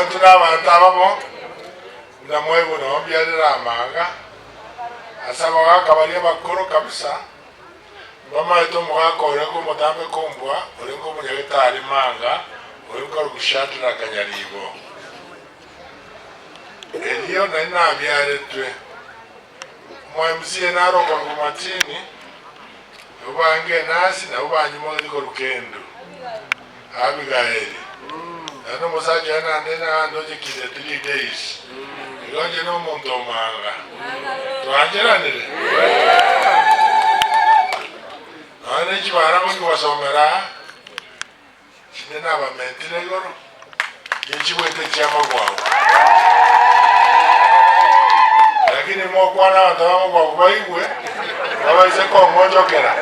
abantu n'abantu namwebu n'obyalira Manga asaba wakabali bakuru kabisa bamaito mugakore ko mutambe kumbwa uri ko munyabitari Manga uri ko gushatira Nyaribo eliyo na byaretwe mwemsiye naroko kumatini ubange nasi na ubanyuma liko rukendo abigaeli ano musaje nandena ndoje kide 3 days ilonje no muntu Manga twanjeranire ane chibara ngo wasomera chinena bamentire goro yechibwete chama kwao lakini mokwana watamu kwa kubaigwe wabaise kwa mojokera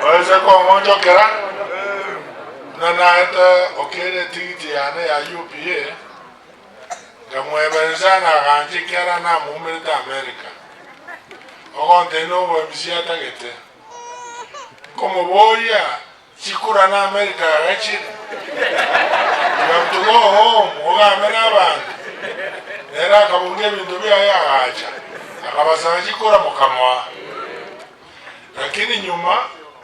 wabaise kwa mojokera na naeta okere tigiti yane ya UPA kamwebenzana ganjikera na mumirita Amerika ogonte no webisia tagete como boria chikura na Amerika gachi Namtugo home, oga menaban. Era kabunge bintu bya yacha. Akabasanji kura mukamwa. Lakini nyuma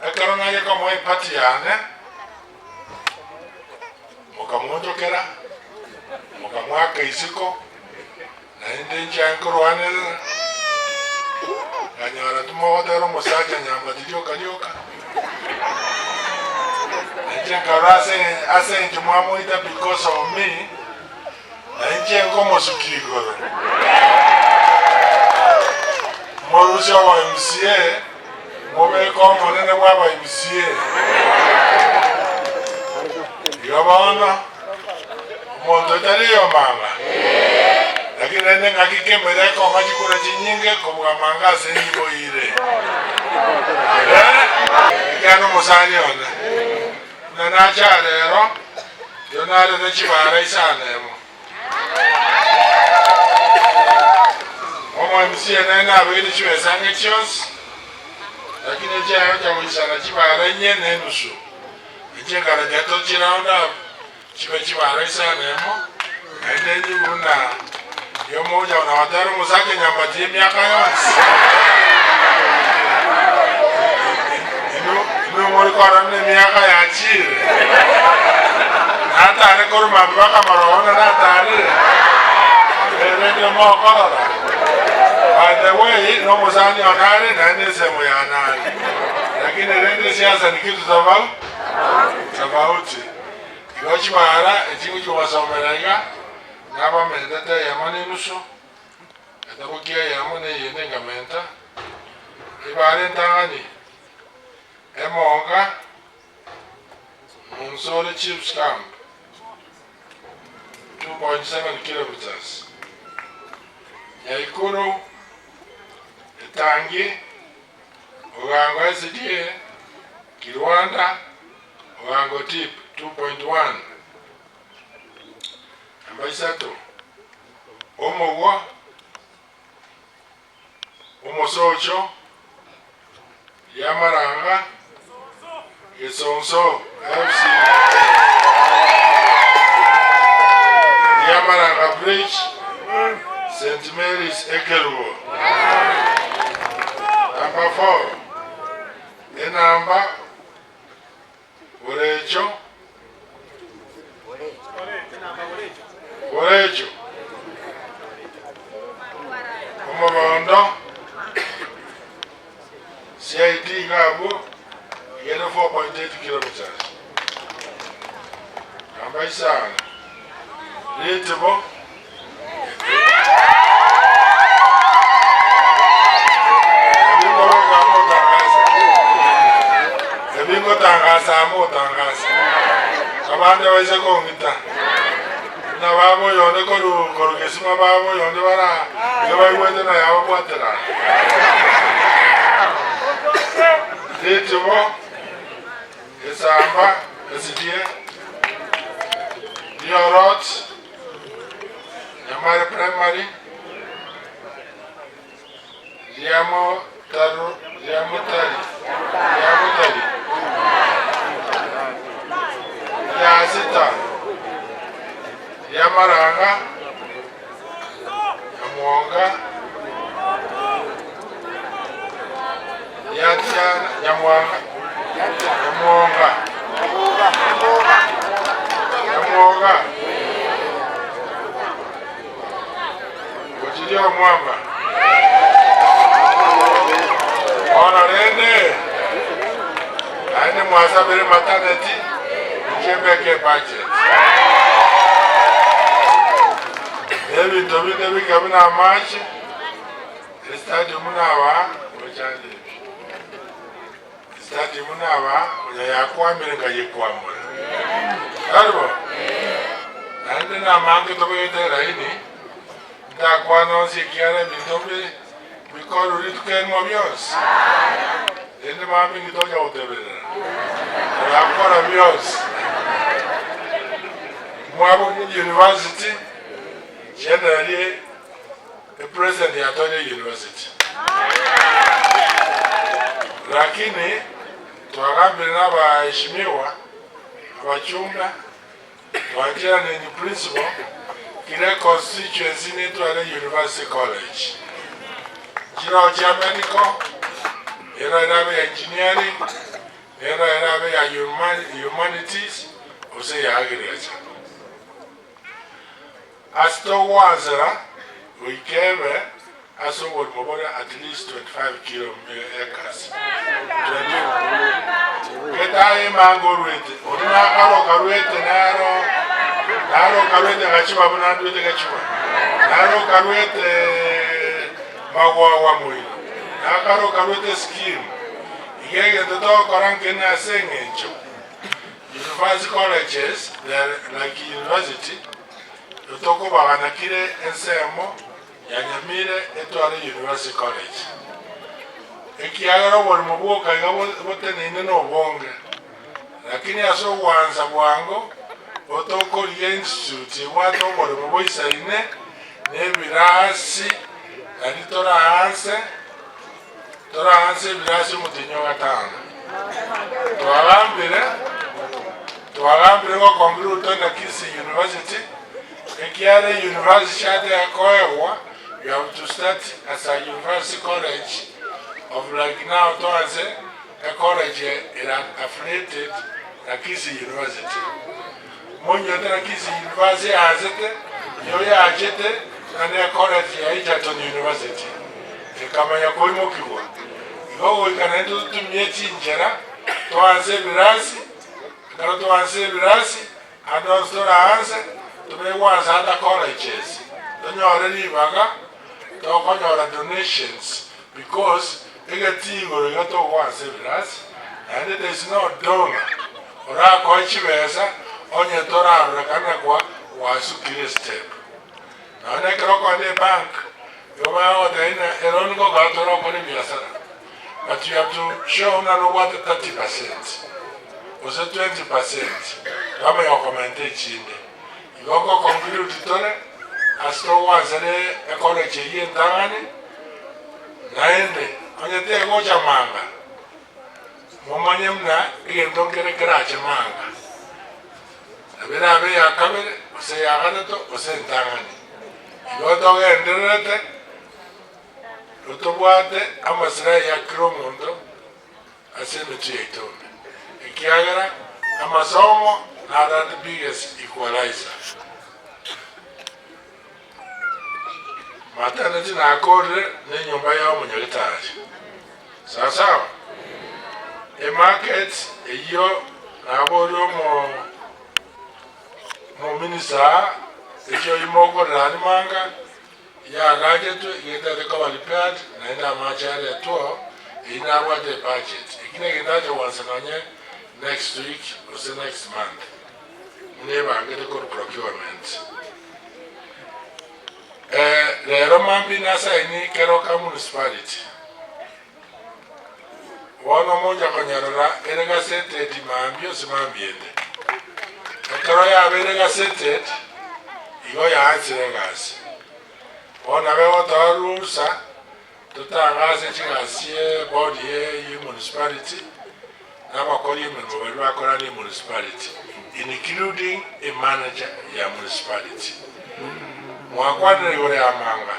akarona yake kama pati yane. Mukamonjo kera. Mukamwa kaisiko. Na inde nchankoro ane. Kanyara tumawatero musaja nyamba dilioka. Ase njumamo ita because of me na nje ngomo sukigoro morusha wa MCA mobe ko monene wa MCA yabana mondo taliyo Manga lakini nene ngakike mere ko ngachikura chinyinge ko Manga senyibo ire yano musani ona na charero yonale de chibara isanemo omo msie na abiri chiwe sange chios lakini jayo jamu isana chibara nyene nusu ije kara jato chiraunda chiwe chibara isanemo ende nyuna yo moja na wataru musake nyambati miaka yonsi Numuri korane miaka ya chire. Nata ne koru mabwa kamarona nata ne. Ere mo korora. By the way, no muzani onare na ne semo ya nani. Lakini rende siasa ni kitu tofauti. Yochi mara etingu kwa someranga naba mendata yamane nusu. Atabukia yamane yene ngamenta. Ibare tangani. Manga Municipality Chiefs Camp 2.7 kilometers. Nyarikuru Etangi Ogango SDA Kirwanda Ogango Tip 2.1 Ambaisato Omogwa Omosocho Yamaranga Yesonso FC Nyamira Bridge St. Mary's Ekeruo. Number 4 Enamba Orecho Omobondo CID Gabo yellow 4.8 kilometers. Number 7 Little Bingo tangasa mo tangasa. Kabande wese kongita. Na babo yonde koru kesima babo yonde bara. Yoba iwende na yawo kwatera. Little Esamba Esidie Diorot Nyamira Primary Liamo Tari Manga. Kuchilia mwamba. Ona nene. Aende mwasabiri maternity. Njembeke budget. Ebi ntobi debi kabina march. Estadi munawa. Wachandi. Estadi munawa. Yakwamire ngayikwamura. Karibu. Aende na Manga tobe raini. Ndakwano sikiara bintobe. Bikoru ritken mobios. Ende mami ngitoja utebera. Yakora bios. Mwabo university. Generally, the president ya Tonya University. Lakini tuwakambili na waheshimiwa wachunga wajia ni principal kile constituency ni tuwale University College. Jina ocha medical, era erabe ya engineering, era erabe ya humanities, ose ya agriculture. Asto wazera, wikebe, aso wodmobora at least 25 acres. 20. Ketaye mango ruete. Odina aro karuete naro karuete gachiba buna duete gachiba. Naro karuete magwa wa muino. Naro karuete scheme. Igege todo koranke na sengencho. University colleges, they're like university. Utoko baganakire ensemo ya Nyamira etwale University College. Ekiagaro boli mubuka bote nine no bonge. Lakini aso wanza bwango otoko institute wato boli muboisa ine nebirasi ali tora hanse birasi mutinyo gatanga. Tuwagambire kwa kongruto na Kisi University. Ekiare University ya Koewa, you have to start as a university college of like now towards a college affiliated na Kisi University. Monyo na Kisi University azete, yoya ajete na college ya Egerton University. Kama ya koimo kiwa. Igo ikanendo tumiechi njera, towanse birasi, kana towanse birasi, adonstora hanse, tume was other colleges. Don't you already baga? Don't you donations because you get tea or you got to one severus and it is no donor. Or a coach vesa on your Torah Rakanakwa was to kill a step. Now, I clock on the bank. You are in a long go out on the but you have to show now what 30%. Was it 20%? How many commentation? Goko conclude tole asto wazale college ye ndangani naende onyete gocha Manga momanye mna igendo kere kerache Manga abira abe yakabere ose yagato ose ndangani yoto genderete utobwate amasira ya kromondo aseme tietone ikiagara amasomo are the biggest equalizer. Maternity na akore ne nyumba ya munyagitari. Sasa a market eyo na bodo mo minister eyo imoko rani Manga ya gajetu yeta de kawalipad na ina machare to ina wa the budget. Ikine gitaje wansananye next week or the next month. Never get a good procurement. The Roman Binasa in Keroka Municipality. One of Monja Kanyara, Eregaseted, Mambios Mambiende. The Keroya Eregaseted, Igoya Answeras. One of our rules, to Tangazi, body, municipality. Municipality, including a manager ya municipality. Mwakwane yore ya Manga.